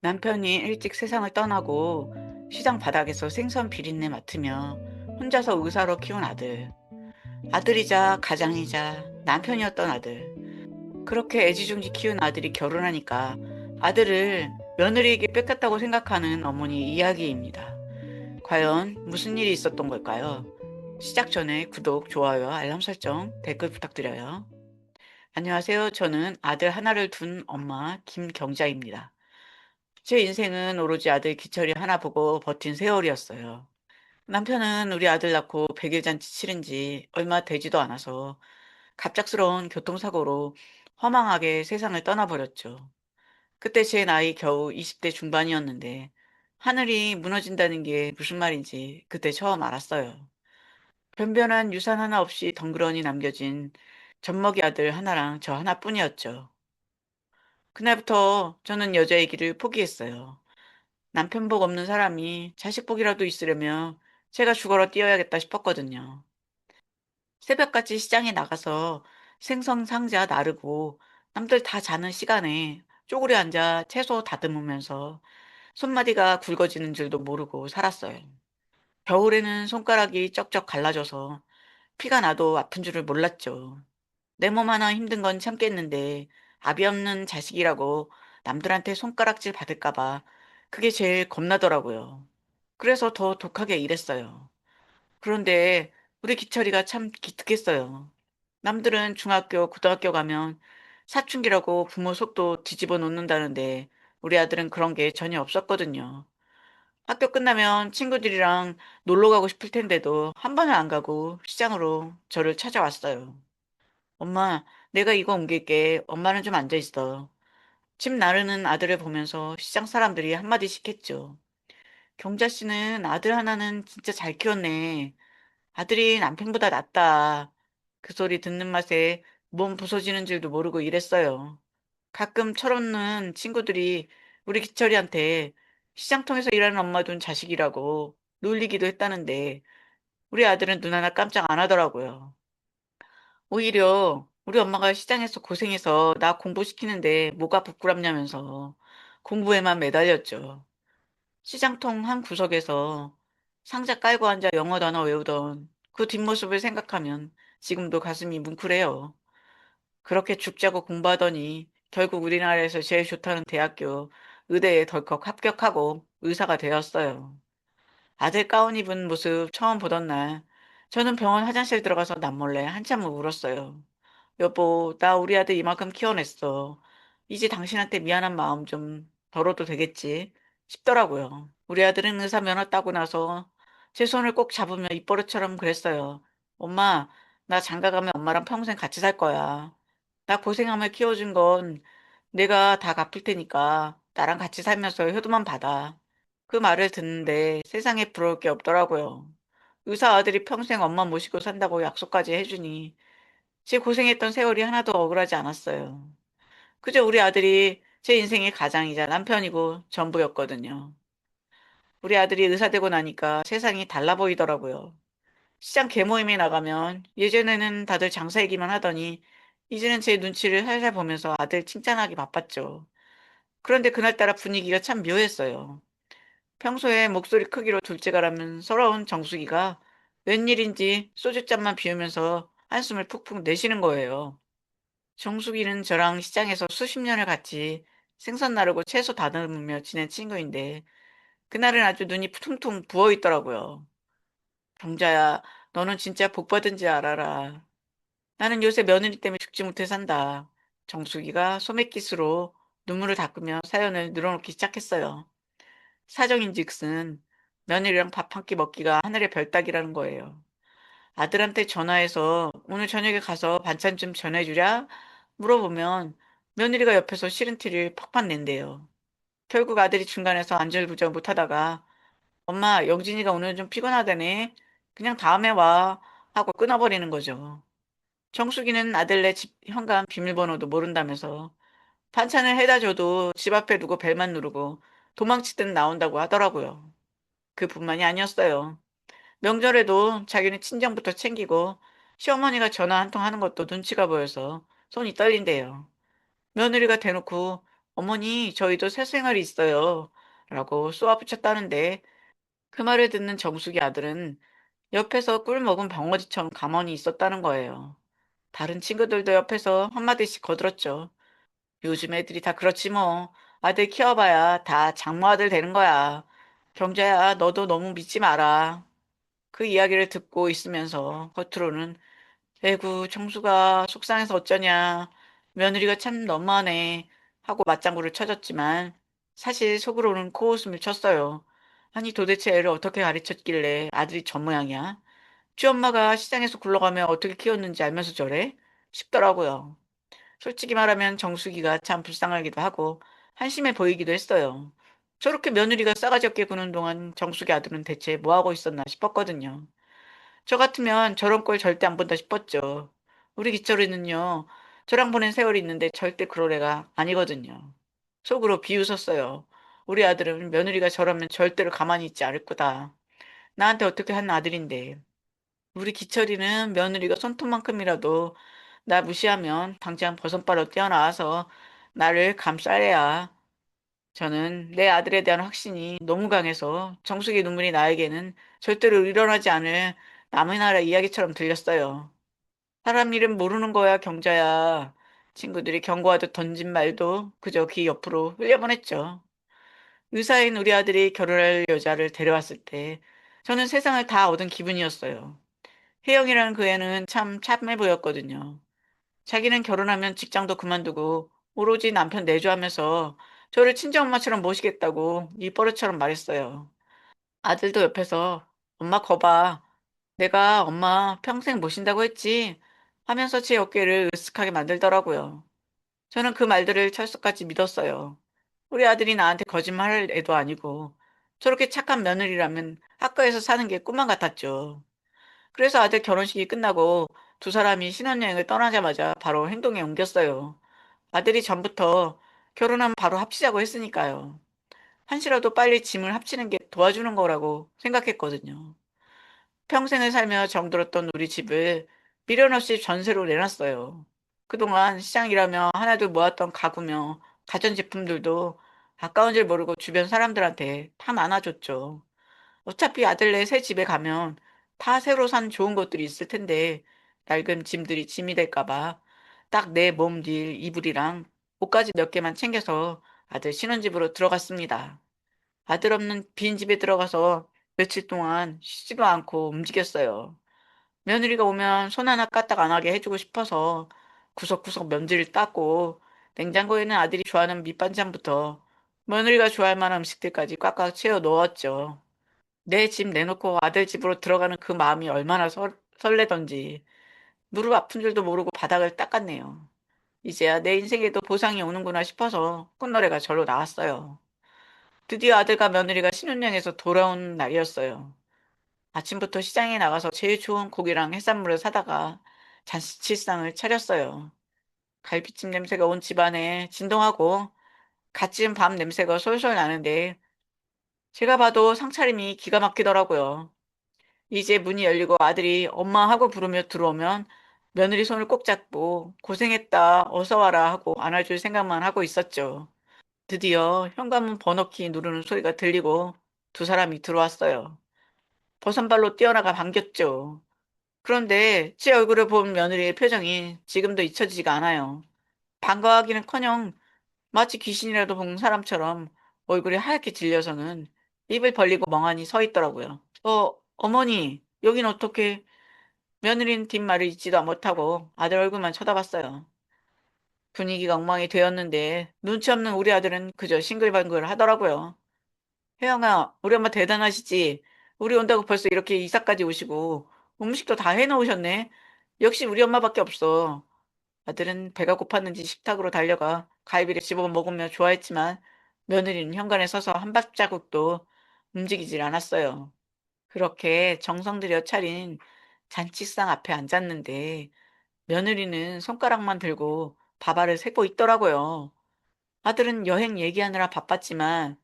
남편이 일찍 세상을 떠나고 시장 바닥에서 생선 비린내 맡으며 혼자서 의사로 키운 아들. 아들이자 가장이자 남편이었던 아들. 그렇게 애지중지 키운 아들이 결혼하니까 아들을 며느리에게 뺏겼다고 생각하는 어머니 이야기입니다. 과연 무슨 일이 있었던 걸까요? 시작 전에 구독, 좋아요, 알람 설정, 댓글 부탁드려요. 안녕하세요. 저는 아들 하나를 둔 엄마 김경자입니다. 제 인생은 오로지 아들 기철이 하나 보고 버틴 세월이었어요. 남편은 우리 아들 낳고 100일 잔치 치른 지 얼마 되지도 않아서 갑작스러운 교통사고로 허망하게 세상을 떠나버렸죠. 그때 제 나이 겨우 20대 중반이었는데 하늘이 무너진다는 게 무슨 말인지 그때 처음 알았어요. 변변한 유산 하나 없이 덩그러니 남겨진 젖먹이 아들 하나랑 저 하나뿐이었죠. 그날부터 저는 여자의 길을 포기했어요. 남편 복 없는 사람이 자식 복이라도 있으려면 제가 죽어라 뛰어야겠다 싶었거든요. 새벽같이 시장에 나가서 생선 상자 나르고 남들 다 자는 시간에 쪼그려 앉아 채소 다듬으면서 손마디가 굵어지는 줄도 모르고 살았어요. 겨울에는 손가락이 쩍쩍 갈라져서 피가 나도 아픈 줄을 몰랐죠. 내 몸 하나 힘든 건 참겠는데 아비 없는 자식이라고 남들한테 손가락질 받을까봐 그게 제일 겁나더라고요. 그래서 더 독하게 일했어요. 그런데 우리 기철이가 참 기특했어요. 남들은 중학교, 고등학교 가면 사춘기라고 부모 속도 뒤집어 놓는다는데 우리 아들은 그런 게 전혀 없었거든요. 학교 끝나면 친구들이랑 놀러 가고 싶을 텐데도 한 번은 안 가고 시장으로 저를 찾아왔어요. 엄마, 내가 이거 옮길게. 엄마는 좀 앉아 있어. 집 나르는 아들을 보면서 시장 사람들이 한마디씩 했죠. 경자 씨는 아들 하나는 진짜 잘 키웠네. 아들이 남편보다 낫다. 그 소리 듣는 맛에 몸 부서지는 줄도 모르고 이랬어요. 가끔 철없는 친구들이 우리 기철이한테 시장통에서 일하는 엄마 둔 자식이라고 놀리기도 했다는데 우리 아들은 눈 하나 깜짝 안 하더라고요. 오히려 우리 엄마가 시장에서 고생해서 나 공부시키는데 뭐가 부끄럽냐면서 공부에만 매달렸죠. 시장통 한 구석에서 상자 깔고 앉아 영어 단어 외우던 그 뒷모습을 생각하면 지금도 가슴이 뭉클해요. 그렇게 죽자고 공부하더니 결국 우리나라에서 제일 좋다는 대학교 의대에 덜컥 합격하고 의사가 되었어요. 아들 가운 입은 모습 처음 보던 날 저는 병원 화장실 들어가서 남몰래 한참을 울었어요. 여보, 나 우리 아들 이만큼 키워냈어. 이제 당신한테 미안한 마음 좀 덜어도 되겠지 싶더라고요. 우리 아들은 의사 면허 따고 나서 제 손을 꼭 잡으며 입버릇처럼 그랬어요. 엄마, 나 장가 가면 엄마랑 평생 같이 살 거야. 나 고생하며 키워준 건 내가 다 갚을 테니까 나랑 같이 살면서 효도만 받아. 그 말을 듣는데 세상에 부러울 게 없더라고요. 의사 아들이 평생 엄마 모시고 산다고 약속까지 해주니 제 고생했던 세월이 하나도 억울하지 않았어요. 그저 우리 아들이 제 인생의 가장이자 남편이고 전부였거든요. 우리 아들이 의사 되고 나니까 세상이 달라 보이더라고요. 시장 개모임에 나가면 예전에는 다들 장사 얘기만 하더니 이제는 제 눈치를 살살 보면서 아들 칭찬하기 바빴죠. 그런데 그날따라 분위기가 참 묘했어요. 평소에 목소리 크기로 둘째가라면 서러운 정수기가 웬일인지 소주잔만 비우면서 한숨을 푹푹 내쉬는 거예요. 정수기는 저랑 시장에서 수십 년을 같이 생선 나르고 채소 다듬으며 지낸 친구인데 그날은 아주 눈이 퉁퉁 부어 있더라고요. 경자야, 너는 진짜 복 받은 지 알아라. 나는 요새 며느리 때문에 죽지 못해 산다. 정수기가 소매깃으로 눈물을 닦으며 사연을 늘어놓기 시작했어요. 사정인즉슨 며느리랑 밥 한 끼 먹기가 하늘의 별 따기라는 거예요. 아들한테 전화해서 오늘 저녁에 가서 반찬 좀 전해주랴 물어보면 며느리가 옆에서 싫은 티를 팍팍 낸대요. 결국 아들이 중간에서 안절부절 못하다가 엄마 영진이가 오늘 좀 피곤하다네. 그냥 다음에 와 하고 끊어버리는 거죠. 정수기는 아들네 집 현관 비밀번호도 모른다면서 반찬을 해다 줘도 집 앞에 두고 벨만 누르고 도망치듯 나온다고 하더라고요. 그뿐만이 아니었어요. 명절에도 자기는 친정부터 챙기고 시어머니가 전화 한 통 하는 것도 눈치가 보여서 손이 떨린대요. 며느리가 대놓고 어머니, 저희도 새 생활이 있어요. 라고 쏘아붙였다는데 그 말을 듣는 정숙이 아들은 옆에서 꿀 먹은 벙어리처럼 가만히 있었다는 거예요. 다른 친구들도 옆에서 한마디씩 거들었죠. 요즘 애들이 다 그렇지 뭐. 아들 키워봐야 다 장모아들 되는 거야. 경자야, 너도 너무 믿지 마라. 그 이야기를 듣고 있으면서 겉으로는 에구, 정수가 속상해서 어쩌냐. 며느리가 참 너무하네. 하고 맞장구를 쳐줬지만 사실 속으로는 코웃음을 쳤어요. 아니 도대체 애를 어떻게 가르쳤길래 아들이 저 모양이야? 쥐 엄마가 시장에서 굴러가며 어떻게 키웠는지 알면서 저래? 싶더라고요. 솔직히 말하면 정수기가 참 불쌍하기도 하고 한심해 보이기도 했어요. 저렇게 며느리가 싸가지 없게 구는 동안 정수기 아들은 대체 뭐 하고 있었나 싶었거든요. 저 같으면 저런 꼴 절대 안 본다 싶었죠. 우리 기철이는요, 저랑 보낸 세월이 있는데 절대 그럴 애가 아니거든요. 속으로 비웃었어요. 우리 아들은 며느리가 저러면 절대로 가만히 있지 않을 거다. 나한테 어떻게 한 아들인데. 우리 기철이는 며느리가 손톱만큼이라도 나 무시하면 당장 버선발로 뛰어나와서 나를 감쌀래야. 저는 내 아들에 대한 확신이 너무 강해서 정숙의 눈물이 나에게는 절대로 일어나지 않을 남의 나라 이야기처럼 들렸어요. 사람 일은 모르는 거야, 경자야. 친구들이 경고하듯 던진 말도 그저 귀 옆으로 흘려보냈죠. 의사인 우리 아들이 결혼할 여자를 데려왔을 때 저는 세상을 다 얻은 기분이었어요. 혜영이라는 그 애는 참 참해 보였거든요. 자기는 결혼하면 직장도 그만두고 오로지 남편 내조하면서 저를 친정엄마처럼 모시겠다고 입버릇처럼 말했어요. 아들도 옆에서 엄마 거봐. 내가 엄마 평생 모신다고 했지 하면서 제 어깨를 으쓱하게 만들더라고요. 저는 그 말들을 철석같이 믿었어요. 우리 아들이 나한테 거짓말할 애도 아니고 저렇게 착한 며느리라면 학교에서 사는 게 꿈만 같았죠. 그래서 아들 결혼식이 끝나고 두 사람이 신혼여행을 떠나자마자 바로 행동에 옮겼어요. 아들이 전부터 결혼하면 바로 합치자고 했으니까요. 한시라도 빨리 짐을 합치는 게 도와주는 거라고 생각했거든요. 평생을 살며 정들었던 우리 집을 미련 없이 전세로 내놨어요. 그동안 시장이라며 하나둘 모았던 가구며 가전제품들도 아까운 줄 모르고 주변 사람들한테 다 나눠줬죠. 어차피 아들네 새 집에 가면 다 새로 산 좋은 것들이 있을 텐데 낡은 짐들이 짐이 될까봐 딱 내 몸 닐 이불이랑 옷가지 몇 개만 챙겨서 아들 신혼집으로 들어갔습니다. 아들 없는 빈 집에 들어가서 며칠 동안 쉬지도 않고 움직였어요. 며느리가 오면 손 하나 까딱 안 하게 해주고 싶어서 구석구석 면지를 닦고 냉장고에는 아들이 좋아하는 밑반찬부터 며느리가 좋아할 만한 음식들까지 꽉꽉 채워 넣었죠. 내 집 내놓고 아들 집으로 들어가는 그 마음이 얼마나 설레던지 무릎 아픈 줄도 모르고 바닥을 닦았네요. 이제야 내 인생에도 보상이 오는구나 싶어서 꽃노래가 절로 나왔어요. 드디어 아들과 며느리가 신혼여행에서 돌아온 날이었어요. 아침부터 시장에 나가서 제일 좋은 고기랑 해산물을 사다가 잔치상을 차렸어요. 갈비찜 냄새가 온 집안에 진동하고 갓 지은 밥 냄새가 솔솔 나는데 제가 봐도 상차림이 기가 막히더라고요. 이제 문이 열리고 아들이 엄마 하고 부르며 들어오면 며느리 손을 꼭 잡고 고생했다 어서 와라 하고 안아줄 생각만 하고 있었죠. 드디어 현관문 번호키 누르는 소리가 들리고 두 사람이 들어왔어요. 버선발로 뛰어나가 반겼죠. 그런데 제 얼굴을 본 며느리의 표정이 지금도 잊혀지지가 않아요. 반가워하기는커녕 마치 귀신이라도 본 사람처럼 얼굴이 하얗게 질려서는 입을 벌리고 멍하니 서 있더라고요. 어머니, 여긴 어떻게? 며느리는 뒷말을 잊지도 못하고 아들 얼굴만 쳐다봤어요. 분위기가 엉망이 되었는데 눈치 없는 우리 아들은 그저 싱글벙글 하더라고요. 혜영아, 우리 엄마 대단하시지? 우리 온다고 벌써 이렇게 이사까지 오시고 음식도 다 해놓으셨네? 역시 우리 엄마밖에 없어. 아들은 배가 고팠는지 식탁으로 달려가 갈비를 집어 먹으며 좋아했지만 며느리는 현관에 서서 한 발자국도 움직이질 않았어요. 그렇게 정성 들여 차린 잔치상 앞에 앉았는데 며느리는 손가락만 들고 밥알을 세고 있더라고요. 아들은 여행 얘기하느라 바빴지만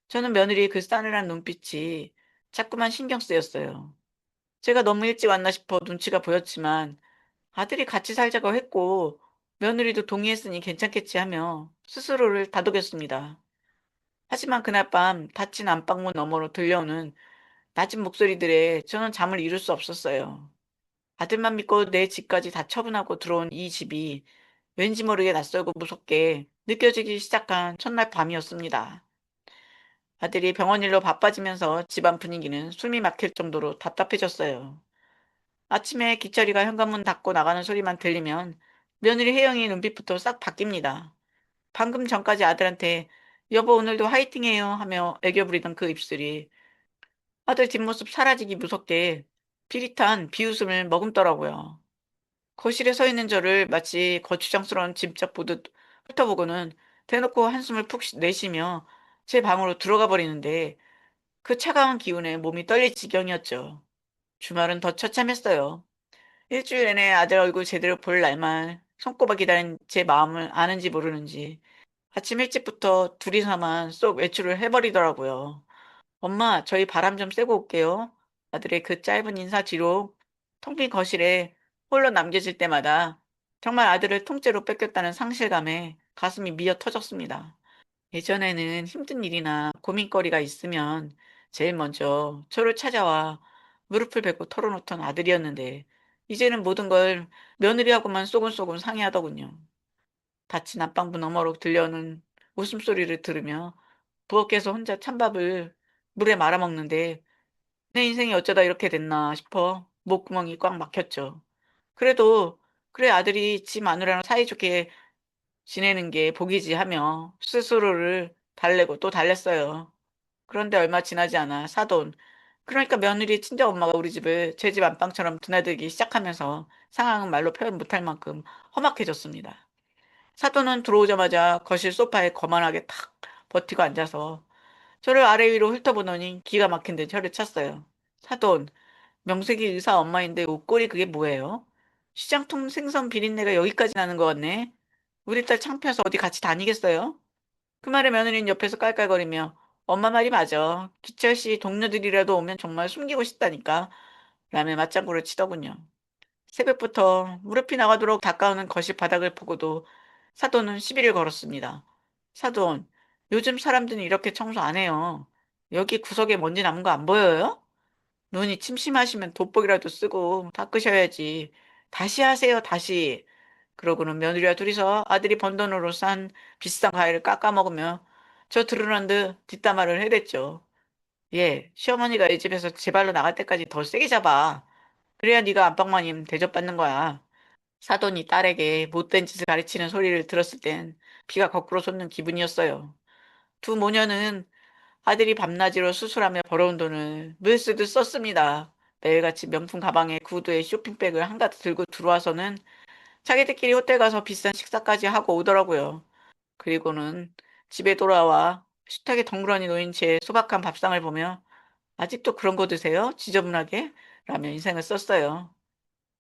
저는 며느리의 그 싸늘한 눈빛이 자꾸만 신경 쓰였어요. 제가 너무 일찍 왔나 싶어 눈치가 보였지만 아들이 같이 살자고 했고 며느리도 동의했으니 괜찮겠지 하며 스스로를 다독였습니다. 하지만 그날 밤 닫힌 안방문 너머로 들려오는 낮은 목소리들에 저는 잠을 이룰 수 없었어요. 아들만 믿고 내 집까지 다 처분하고 들어온 이 집이 왠지 모르게 낯설고 무섭게 느껴지기 시작한 첫날 밤이었습니다. 아들이 병원 일로 바빠지면서 집안 분위기는 숨이 막힐 정도로 답답해졌어요. 아침에 기철이가 현관문 닫고 나가는 소리만 들리면 며느리 혜영이 눈빛부터 싹 바뀝니다. 방금 전까지 아들한테 여보 오늘도 화이팅해요 하며 애교 부리던 그 입술이 아들 뒷모습 사라지기 무섭게 비릿한 비웃음을 머금더라고요. 거실에 서 있는 저를 마치 거추장스러운 짐짝 보듯 훑어보고는 대놓고 한숨을 푹 내쉬며 제 방으로 들어가 버리는데 그 차가운 기운에 몸이 떨릴 지경이었죠. 주말은 더 처참했어요. 일주일 내내 아들 얼굴 제대로 볼 날만 손꼽아 기다린 제 마음을 아는지 모르는지 아침 일찍부터 둘이서만 쏙 외출을 해버리더라고요. 엄마, 저희 바람 좀 쐬고 올게요. 아들의 그 짧은 인사 뒤로 텅 빈 거실에 홀로 남겨질 때마다 정말 아들을 통째로 뺏겼다는 상실감에 가슴이 미어 터졌습니다. 예전에는 힘든 일이나 고민거리가 있으면 제일 먼저 저를 찾아와 무릎을 베고 털어놓던 아들이었는데 이제는 모든 걸 며느리하고만 쏘곤쏘곤 상의하더군요. 닫힌 안방문 너머로 들려오는 웃음소리를 들으며 부엌에서 혼자 찬밥을 물에 말아먹는데 내 인생이 어쩌다 이렇게 됐나 싶어 목구멍이 꽉 막혔죠. 그래도 그래 아들이 지 마누라랑 사이좋게 지내는 게 복이지 하며 스스로를 달래고 또 달랬어요. 그런데 얼마 지나지 않아 사돈, 그러니까 며느리 친정엄마가 우리 집을 제 집 안방처럼 드나들기 시작하면서 상황은 말로 표현 못할 만큼 험악해졌습니다. 사돈은 들어오자마자 거실 소파에 거만하게 탁 버티고 앉아서 저를 아래 위로 훑어보더니 기가 막힌 듯 혀를 찼어요. 사돈, 명색이 의사 엄마인데 옷걸이 그게 뭐예요? 시장통 생선 비린내가 여기까지 나는 것 같네. 우리 딸 창피해서 어디 같이 다니겠어요? 그 말에 며느리는 옆에서 깔깔거리며 엄마 말이 맞아. 기철 씨 동료들이라도 오면 정말 숨기고 싶다니까. 라며 맞장구를 치더군요. 새벽부터 무릎이 나가도록 닦아오는 거실 바닥을 보고도 사돈은 시비를 걸었습니다. 사돈, 요즘 사람들은 이렇게 청소 안 해요. 여기 구석에 먼지 남은 거 안 보여요? 눈이 침침하시면 돋보기라도 쓰고 닦으셔야지. 다시 하세요, 다시. 그러고는 며느리와 둘이서 아들이 번 돈으로 싼 비싼 과일을 깎아 먹으며 저 들으란 듯 뒷담화를 해댔죠. 예, 시어머니가 이 집에서 제 발로 나갈 때까지 더 세게 잡아. 그래야 네가 안방마님 대접받는 거야. 사돈이 딸에게 못된 짓을 가르치는 소리를 들었을 땐 피가 거꾸로 솟는 기분이었어요. 두 모녀는 아들이 밤낮으로 수술하며 벌어온 돈을 물쓰듯 썼습니다. 매일같이 명품 가방에 구두에 쇼핑백을 한가득 들고 들어와서는 자기들끼리 호텔 가서 비싼 식사까지 하고 오더라고요. 그리고는 집에 돌아와 식탁에 덩그러니 놓인 제 소박한 밥상을 보며 아직도 그런 거 드세요? 지저분하게? 라며 인생을 썼어요.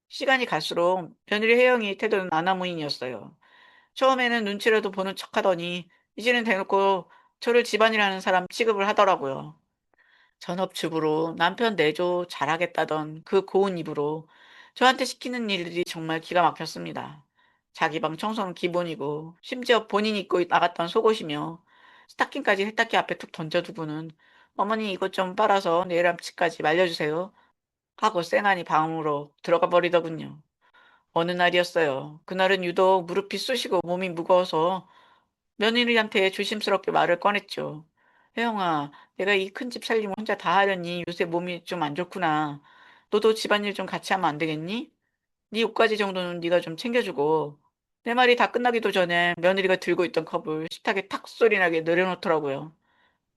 시간이 갈수록 며느리 혜영이 태도는 아나무인이었어요. 처음에는 눈치라도 보는 척하더니 이제는 대놓고 저를 집안이라는 사람 취급을 하더라고요. 전업주부로 남편 내조 잘하겠다던 그 고운 입으로 저한테 시키는 일들이 정말 기가 막혔습니다. 자기 방 청소는 기본이고 심지어 본인이 입고 나갔던 속옷이며 스타킹까지 세탁기 앞에 툭 던져두고는 어머니 이것 좀 빨아서 내일 아침까지 말려주세요 하고 쌩하니 방으로 들어가 버리더군요. 어느 날이었어요. 그날은 유독 무릎이 쑤시고 몸이 무거워서 며느리한테 조심스럽게 말을 꺼냈죠. 혜영아, 내가 이 큰 집 살림을 혼자 다 하려니 요새 몸이 좀 안 좋구나. 너도 집안일 좀 같이 하면 안 되겠니? 네 옷가지 정도는 네가 좀 챙겨주고. 내 말이 다 끝나기도 전에 며느리가 들고 있던 컵을 식탁에 탁 소리 나게 내려놓더라고요.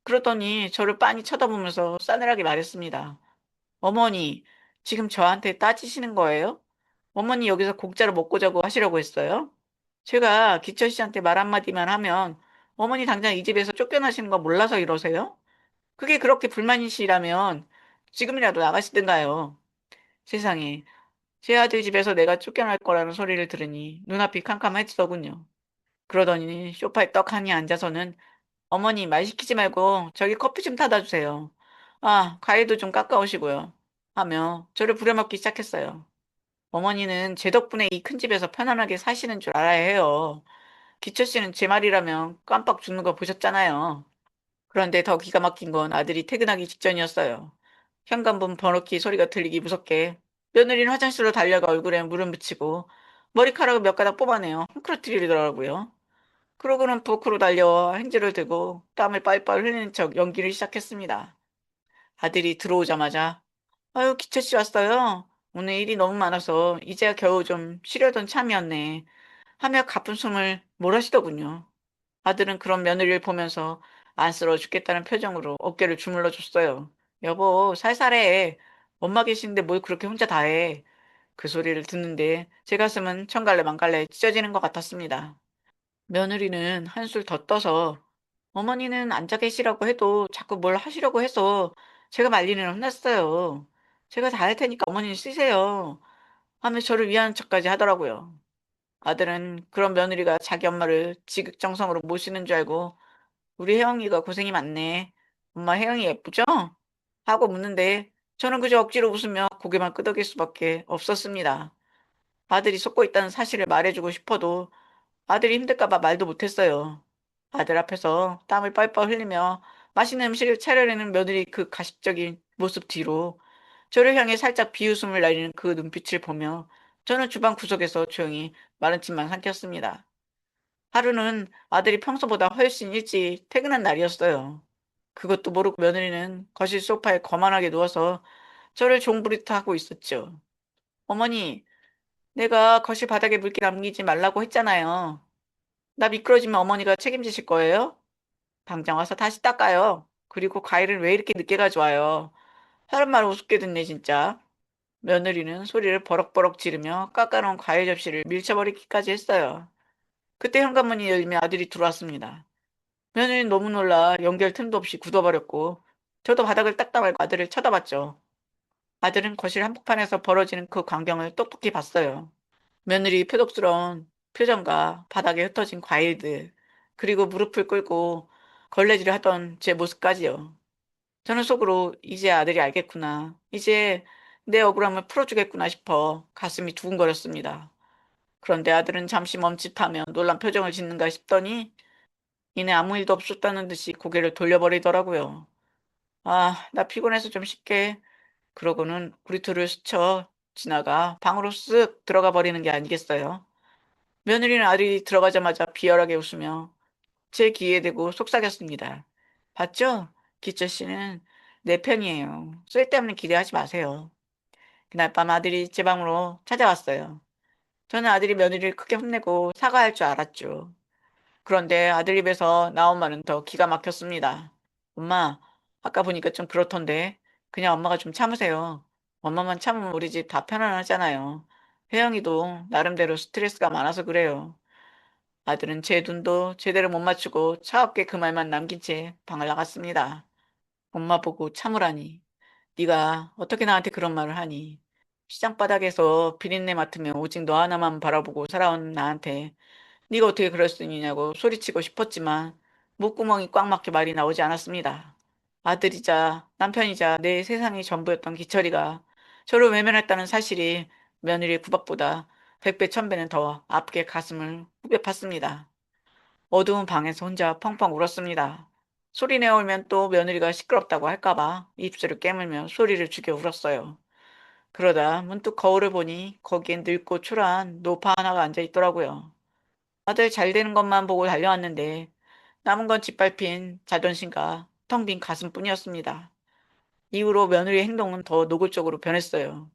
그러더니 저를 빤히 쳐다보면서 싸늘하게 말했습니다. 어머니, 지금 저한테 따지시는 거예요? 어머니 여기서 공짜로 먹고 자고 하시려고 했어요? 제가 기철 씨한테 말 한마디만 하면 어머니 당장 이 집에서 쫓겨나시는 거 몰라서 이러세요? 그게 그렇게 불만이시라면 지금이라도 나가시든가요. 세상에, 제 아들 집에서 내가 쫓겨날 거라는 소리를 들으니 눈앞이 캄캄해지더군요. 그러더니 소파에 떡하니 앉아서는 어머니 말 시키지 말고 저기 커피 좀 타다 주세요. 아, 과일도 좀 깎아오시고요. 하며 저를 부려먹기 시작했어요. 어머니는 제 덕분에 이 큰 집에서 편안하게 사시는 줄 알아야 해요. 기철 씨는 제 말이라면 깜빡 죽는 거 보셨잖아요. 그런데 더 기가 막힌 건 아들이 퇴근하기 직전이었어요. 현관문 번호키 소리가 들리기 무섭게 며느리는 화장실로 달려가 얼굴에 물을 묻히고 머리카락을 몇 가닥 뽑아내요. 헝클어뜨리더라고요. 그러고는 부엌으로 달려와 행주를 들고 땀을 빨빨 흘리는 척 연기를 시작했습니다. 아들이 들어오자마자 아유 기철 씨 왔어요. 오늘 일이 너무 많아서 이제야 겨우 좀 쉬려던 참이었네. 하며 가쁜 숨을 몰아쉬더군요. 아들은 그런 며느리를 보면서 안쓰러워 죽겠다는 표정으로 어깨를 주물러 줬어요. 여보, 살살해. 엄마 계시는데 뭘 그렇게 혼자 다 해. 그 소리를 듣는데 제 가슴은 천갈래 만갈래 찢어지는 것 같았습니다. 며느리는 한술 더 떠서 어머니는 앉아 계시라고 해도 자꾸 뭘 하시려고 해서 제가 말리는 혼났어요. 제가 다 할 테니까 어머니는 쉬세요. 하며 저를 위하는 척까지 하더라고요. 아들은 그런 며느리가 자기 엄마를 지극정성으로 모시는 줄 알고 우리 혜영이가 고생이 많네. 엄마 혜영이 예쁘죠? 하고 묻는데 저는 그저 억지로 웃으며 고개만 끄덕일 수밖에 없었습니다. 아들이 속고 있다는 사실을 말해주고 싶어도 아들이 힘들까봐 말도 못했어요. 아들 앞에서 땀을 뻘뻘 흘리며 맛있는 음식을 차려내는 며느리 그 가식적인 모습 뒤로 저를 향해 살짝 비웃음을 날리는 그 눈빛을 보며 저는 주방 구석에서 조용히 마른 침만 삼켰습니다. 하루는 아들이 평소보다 훨씬 일찍 퇴근한 날이었어요. 그것도 모르고 며느리는 거실 소파에 거만하게 누워서 저를 종부리트 하고 있었죠. 어머니, 내가 거실 바닥에 물기 남기지 말라고 했잖아요. 나 미끄러지면 어머니가 책임지실 거예요? 당장 와서 다시 닦아요. 그리고 과일을 왜 이렇게 늦게 가져와요? 하는 말 우습게 듣네, 진짜. 며느리는 소리를 버럭버럭 지르며 깎아놓은 과일 접시를 밀쳐버리기까지 했어요. 그때 현관문이 열리며 아들이 들어왔습니다. 며느리는 너무 놀라 연결 틈도 없이 굳어버렸고 저도 바닥을 닦다 말고 아들을 쳐다봤죠. 아들은 거실 한복판에서 벌어지는 그 광경을 똑똑히 봤어요. 며느리 표독스러운 표정과 바닥에 흩어진 과일들, 그리고 무릎을 꿇고 걸레질을 하던 제 모습까지요. 저는 속으로 이제 아들이 알겠구나. 이제 내 억울함을 풀어주겠구나 싶어 가슴이 두근거렸습니다. 그런데 아들은 잠시 멈칫하며 놀란 표정을 짓는가 싶더니 이내 아무 일도 없었다는 듯이 고개를 돌려버리더라고요. 아, 나 피곤해서 좀 쉴게. 그러고는 우리 둘을 스쳐 지나가 방으로 쓱 들어가 버리는 게 아니겠어요? 며느리는 아들이 들어가자마자 비열하게 웃으며 제 귀에 대고 속삭였습니다. 봤죠? 기철 씨는 내 편이에요. 쓸데없는 기대하지 마세요. 그날 밤 아들이 제 방으로 찾아왔어요. 저는 아들이 며느리를 크게 혼내고 사과할 줄 알았죠. 그런데 아들 입에서 나온 말은 더 기가 막혔습니다. 엄마, 아까 보니까 좀 그렇던데. 그냥 엄마가 좀 참으세요. 엄마만 참으면 우리 집 다 편안하잖아요. 혜영이도 나름대로 스트레스가 많아서 그래요. 아들은 제 눈도 제대로 못 맞추고 차갑게 그 말만 남긴 채 방을 나갔습니다. 엄마 보고 참으라니. 네가 어떻게 나한테 그런 말을 하니. 시장 바닥에서 비린내 맡으며 오직 너 하나만 바라보고 살아온 나한테 네가 어떻게 그럴 수 있냐고 소리치고 싶었지만 목구멍이 꽉 막혀 말이 나오지 않았습니다. 아들이자 남편이자 내 세상이 전부였던 기철이가 저를 외면했다는 사실이 며느리의 구박보다 백배 천배는 더 아프게 가슴을 후벼 팠습니다. 어두운 방에서 혼자 펑펑 울었습니다. 소리 내어 울면 또 며느리가 시끄럽다고 할까봐 입술을 깨물며 소리를 죽여 울었어요. 그러다 문득 거울을 보니 거기엔 늙고 초라한 노파 하나가 앉아 있더라고요. 다들 잘 되는 것만 보고 달려왔는데 남은 건 짓밟힌 자존심과 텅 빈 가슴뿐이었습니다. 이후로 며느리의 행동은 더 노골적으로 변했어요.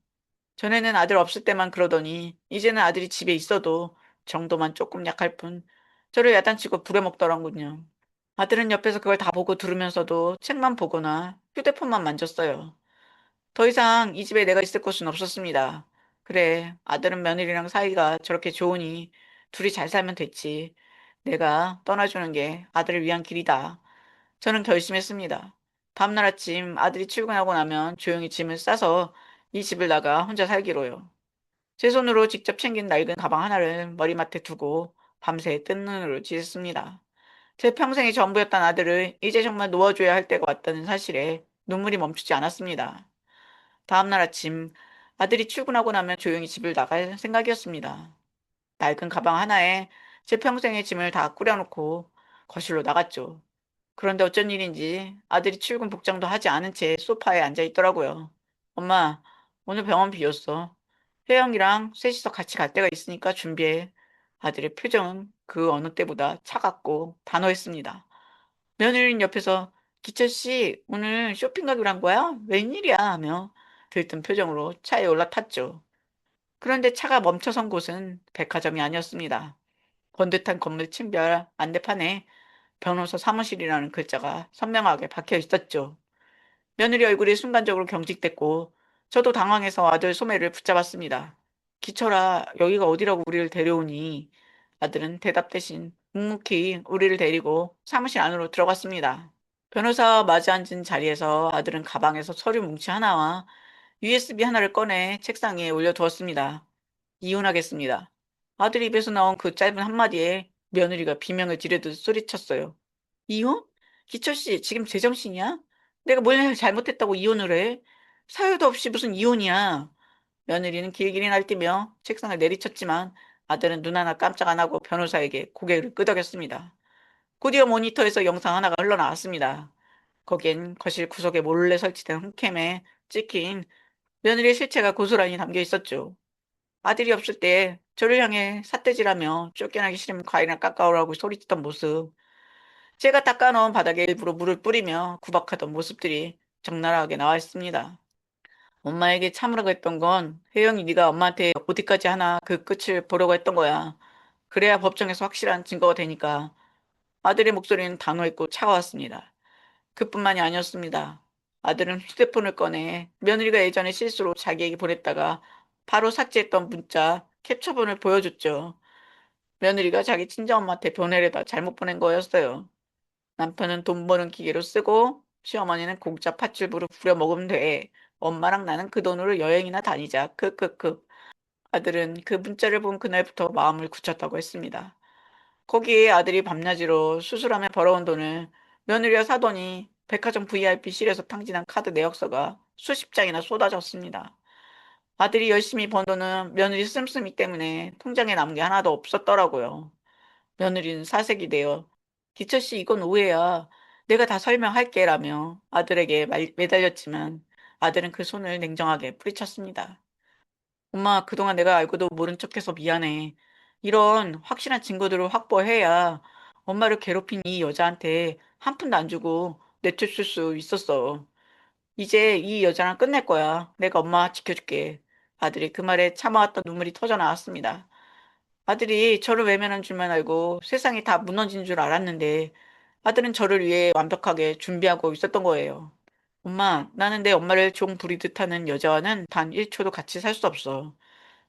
전에는 아들 없을 때만 그러더니 이제는 아들이 집에 있어도 정도만 조금 약할 뿐 저를 야단치고 부려먹더라군요. 아들은 옆에서 그걸 다 보고 들으면서도 책만 보거나 휴대폰만 만졌어요. 더 이상 이 집에 내가 있을 곳은 없었습니다. 그래, 아들은 며느리랑 사이가 저렇게 좋으니 둘이 잘 살면 됐지. 내가 떠나주는 게 아들을 위한 길이다. 저는 결심했습니다. 다음날 아침 아들이 출근하고 나면 조용히 짐을 싸서 이 집을 나가 혼자 살기로요. 제 손으로 직접 챙긴 낡은 가방 하나를 머리맡에 두고 밤새 뜬 눈으로 지냈습니다. 제 평생의 전부였던 아들을 이제 정말 놓아줘야 할 때가 왔다는 사실에 눈물이 멈추지 않았습니다. 다음날 아침 아들이 출근하고 나면 조용히 집을 나갈 생각이었습니다. 낡은 가방 하나에 제 평생의 짐을 다 꾸려놓고 거실로 나갔죠. 그런데 어쩐 일인지 아들이 출근 복장도 하지 않은 채 소파에 앉아 있더라고요. 엄마, 오늘 병원 비었어. 혜영이랑 셋이서 같이 갈 데가 있으니까 준비해. 아들의 표정은 그 어느 때보다 차갑고 단호했습니다. 며느리는 옆에서 기철 씨, 오늘 쇼핑 가기로 한 거야? 웬일이야? 하며 들뜬 표정으로 차에 올라탔죠. 그런데 차가 멈춰선 곳은 백화점이 아니었습니다. 번듯한 건물 층별 안내판에 변호사 사무실이라는 글자가 선명하게 박혀 있었죠. 며느리 얼굴이 순간적으로 경직됐고 저도 당황해서 아들 소매를 붙잡았습니다. 기철아, 여기가 어디라고 우리를 데려오니? 아들은 대답 대신 묵묵히 우리를 데리고 사무실 안으로 들어갔습니다. 변호사와 마주 앉은 자리에서 아들은 가방에서 서류 뭉치 하나와 USB 하나를 꺼내 책상 위에 올려두었습니다. 이혼하겠습니다. 아들 입에서 나온 그 짧은 한마디에 며느리가 비명을 지르듯 소리쳤어요. 이혼? 기철 씨, 지금 제정신이야? 내가 뭘 잘못했다고 이혼을 해? 사유도 없이 무슨 이혼이야? 며느리는 길길이 날뛰며 책상을 내리쳤지만 아들은 눈 하나 깜짝 안 하고 변호사에게 고개를 끄덕였습니다. 곧이어 모니터에서 영상 하나가 흘러나왔습니다. 거기엔 거실 구석에 몰래 설치된 홈캠에 찍힌 며느리의 실체가 고스란히 담겨 있었죠. 아들이 없을 때 저를 향해 삿대질하며 쫓겨나기 싫으면 과일이나 깎아오라고 소리치던 모습, 제가 닦아놓은 바닥에 일부러 물을 뿌리며 구박하던 모습들이 적나라하게 나와 있습니다. 엄마에게 참으라고 했던 건 혜영이 네가 엄마한테 어디까지 하나 그 끝을 보려고 했던 거야. 그래야 법정에서 확실한 증거가 되니까. 아들의 목소리는 단호했고 차가웠습니다. 그뿐만이 아니었습니다. 아들은 휴대폰을 꺼내 며느리가 예전에 실수로 자기에게 보냈다가 바로 삭제했던 문자 캡처본을 보여줬죠. 며느리가 자기 친정엄마한테 보내려다 잘못 보낸 거였어요. 남편은 돈 버는 기계로 쓰고 시어머니는 공짜 팥죽으로 부려 먹으면 돼. 엄마랑 나는 그 돈으로 여행이나 다니자. 크크크. 아들은 그 문자를 본 그날부터 마음을 굳혔다고 했습니다. 거기에 아들이 밤낮으로 수술하며 벌어온 돈을 며느리가 사더니 백화점 VIP실에서 탕진한 카드 내역서가 수십 장이나 쏟아졌습니다. 아들이 열심히 번 돈은 며느리 씀씀이 때문에 통장에 남은 게 하나도 없었더라고요. 며느리는 사색이 되어 기철 씨 이건 오해야. 내가 다 설명할게 라며 아들에게 매달렸지만 아들은 그 손을 냉정하게 뿌리쳤습니다. 엄마, 그동안 내가 알고도 모른 척해서 미안해. 이런 확실한 증거들을 확보해야 엄마를 괴롭힌 이 여자한테 한 푼도 안 주고 내쫓을 수 있었어. 이제 이 여자랑 끝낼 거야. 내가 엄마 지켜줄게. 아들이 그 말에 참아왔던 눈물이 터져 나왔습니다. 아들이 저를 외면한 줄만 알고 세상이 다 무너진 줄 알았는데 아들은 저를 위해 완벽하게 준비하고 있었던 거예요. 엄마, 나는 내 엄마를 종 부리듯 하는 여자와는 단 1초도 같이 살 수 없어.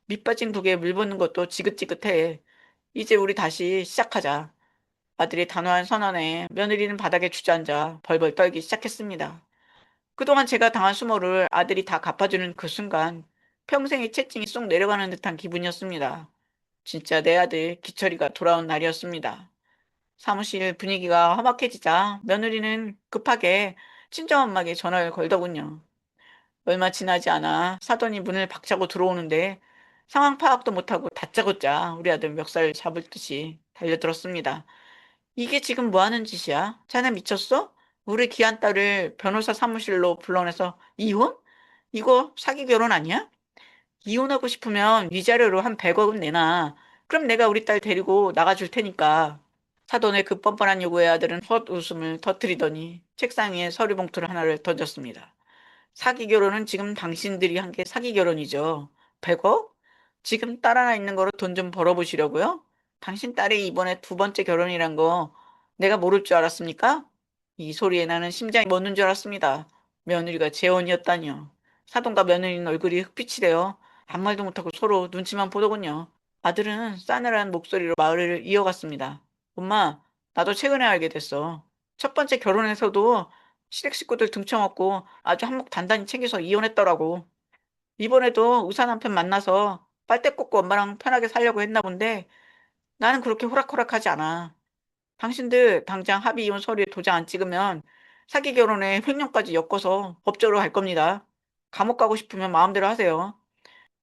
밑빠진 국에 물 붓는 것도 지긋지긋해. 이제 우리 다시 시작하자. 아들의 단호한 선언에 며느리는 바닥에 주저앉아 벌벌 떨기 시작했습니다. 그동안 제가 당한 수모를 아들이 다 갚아주는 그 순간 평생의 채증이 쏙 내려가는 듯한 기분이었습니다. 진짜 내 아들 기철이가 돌아온 날이었습니다. 사무실 분위기가 험악해지자 며느리는 급하게 친정엄마에게 전화를 걸더군요. 얼마 지나지 않아 사돈이 문을 박차고 들어오는데 상황 파악도 못하고 다짜고짜 우리 아들 멱살 잡을 듯이 달려들었습니다. 이게 지금 뭐 하는 짓이야? 자네 미쳤어? 우리 귀한 딸을 변호사 사무실로 불러내서 이혼? 이거 사기 결혼 아니야? 이혼하고 싶으면 위자료로 한 100억은 내놔. 그럼 내가 우리 딸 데리고 나가줄 테니까. 사돈의 그 뻔뻔한 요구에 아들은 헛웃음을 터뜨리더니 책상 위에 서류 봉투를 하나를 던졌습니다. 사기 결혼은 지금 당신들이 한 게 사기 결혼이죠. 100억? 지금 딸 하나 있는 거로 돈 좀 벌어보시려고요? 당신 딸이 이번에 두 번째 결혼이란 거 내가 모를 줄 알았습니까? 이 소리에 나는 심장이 멎는 줄 알았습니다. 며느리가 재혼이었다니요. 사돈과 며느리는 얼굴이 흑빛이 되어 아무 말도 못하고 서로 눈치만 보더군요. 아들은 싸늘한 목소리로 말을 이어갔습니다. 엄마, 나도 최근에 알게 됐어. 첫 번째 결혼에서도 시댁 식구들 등쳐먹고 아주 한몫 단단히 챙겨서 이혼했더라고. 이번에도 의사 남편 만나서 빨대 꽂고 엄마랑 편하게 살려고 했나 본데 나는 그렇게 호락호락하지 않아. 당신들 당장 합의 이혼 서류에 도장 안 찍으면 사기 결혼에 횡령까지 엮어서 법적으로 갈 겁니다. 감옥 가고 싶으면 마음대로 하세요.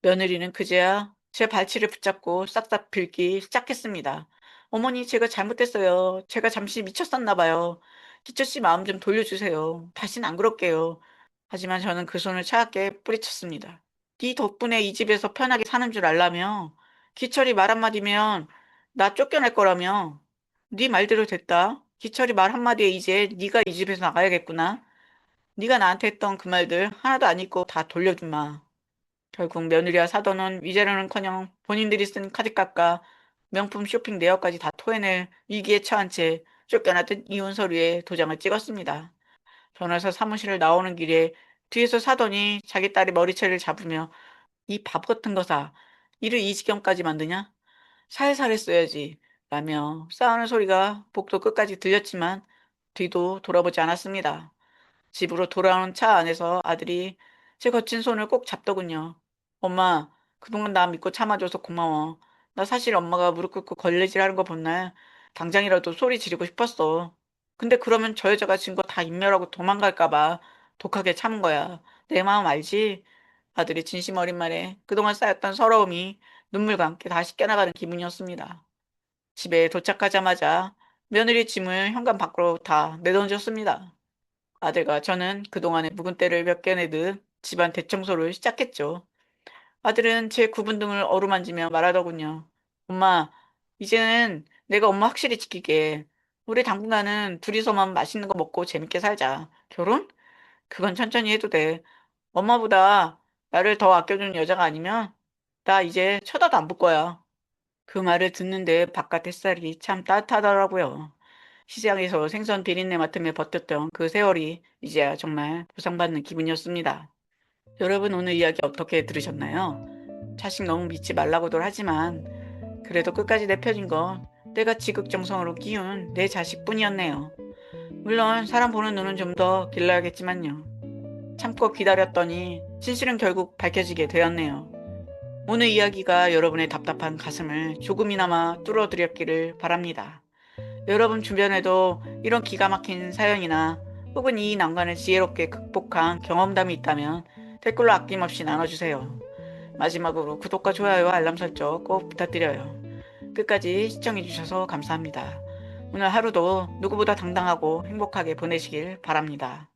며느리는 그제야 제 발치를 붙잡고 싹싹 빌기 시작했습니다. 어머니, 제가 잘못했어요. 제가 잠시 미쳤었나 봐요. 기철 씨 마음 좀 돌려주세요. 다신 안 그럴게요. 하지만 저는 그 손을 차갑게 뿌리쳤습니다. 네 덕분에 이 집에서 편하게 사는 줄 알라며. 기철이 말 한마디면 나 쫓겨날 거라며. 네 말대로 됐다. 기철이 말 한마디에 이제 네가 이 집에서 나가야겠구나. 네가 나한테 했던 그 말들 하나도 안 잊고 다 돌려주마. 결국 며느리와 사돈은 위자료는커녕 본인들이 쓴 카드값과 명품 쇼핑 내역까지 다 토해낼 위기에 처한 채 쫓겨났던 이혼 서류에 도장을 찍었습니다. 변호사 사무실을 나오는 길에 뒤에서 사돈이 자기 딸의 머리채를 잡으며 이 바보 같은 거사, 일을 이 지경까지 만드냐? 살살 했어야지 라며 싸우는 소리가 복도 끝까지 들렸지만 뒤도 돌아보지 않았습니다. 집으로 돌아오는 차 안에서 아들이 제 거친 손을 꼭 잡더군요. 엄마, 그동안 나 믿고 참아줘서 고마워. 나 사실 엄마가 무릎 꿇고 걸레질하는 거 본 날 당장이라도 소리 지르고 싶었어. 근데 그러면 저 여자가 진 거 다 인멸하고 도망갈까 봐 독하게 참은 거야. 내 마음 알지? 아들이 진심 어린 말에 그동안 쌓였던 서러움이 눈물과 함께 다시 깨나가는 기분이었습니다. 집에 도착하자마자 며느리 짐을 현관 밖으로 다 내던졌습니다. 아들과 저는 그동안의 묵은 때를 몇 개 내듯 집안 대청소를 시작했죠. 아들은 제 구분 등을 어루만지며 말하더군요. 엄마, 이제는 내가 엄마 확실히 지킬게. 우리 당분간은 둘이서만 맛있는 거 먹고 재밌게 살자. 결혼? 그건 천천히 해도 돼. 엄마보다 나를 더 아껴주는 여자가 아니면 나 이제 쳐다도 안 볼 거야. 그 말을 듣는데 바깥 햇살이 참 따뜻하더라고요. 시장에서 생선 비린내 맡으며 버텼던 그 세월이 이제야 정말 보상받는 기분이었습니다. 여러분, 오늘 이야기 어떻게 들으셨나요? 자식 너무 믿지 말라고들 하지만 그래도 끝까지 내 편인 건 내가 지극정성으로 키운 내 자식뿐이었네요. 물론 사람 보는 눈은 좀 더 길러야겠지만요. 참고 기다렸더니 진실은 결국 밝혀지게 되었네요. 오늘 이야기가 여러분의 답답한 가슴을 조금이나마 뚫어드렸기를 바랍니다. 여러분 주변에도 이런 기가 막힌 사연이나 혹은 이 난관을 지혜롭게 극복한 경험담이 있다면 댓글로 아낌없이 나눠주세요. 마지막으로 구독과 좋아요와 알람 설정 꼭 부탁드려요. 끝까지 시청해주셔서 감사합니다. 오늘 하루도 누구보다 당당하고 행복하게 보내시길 바랍니다.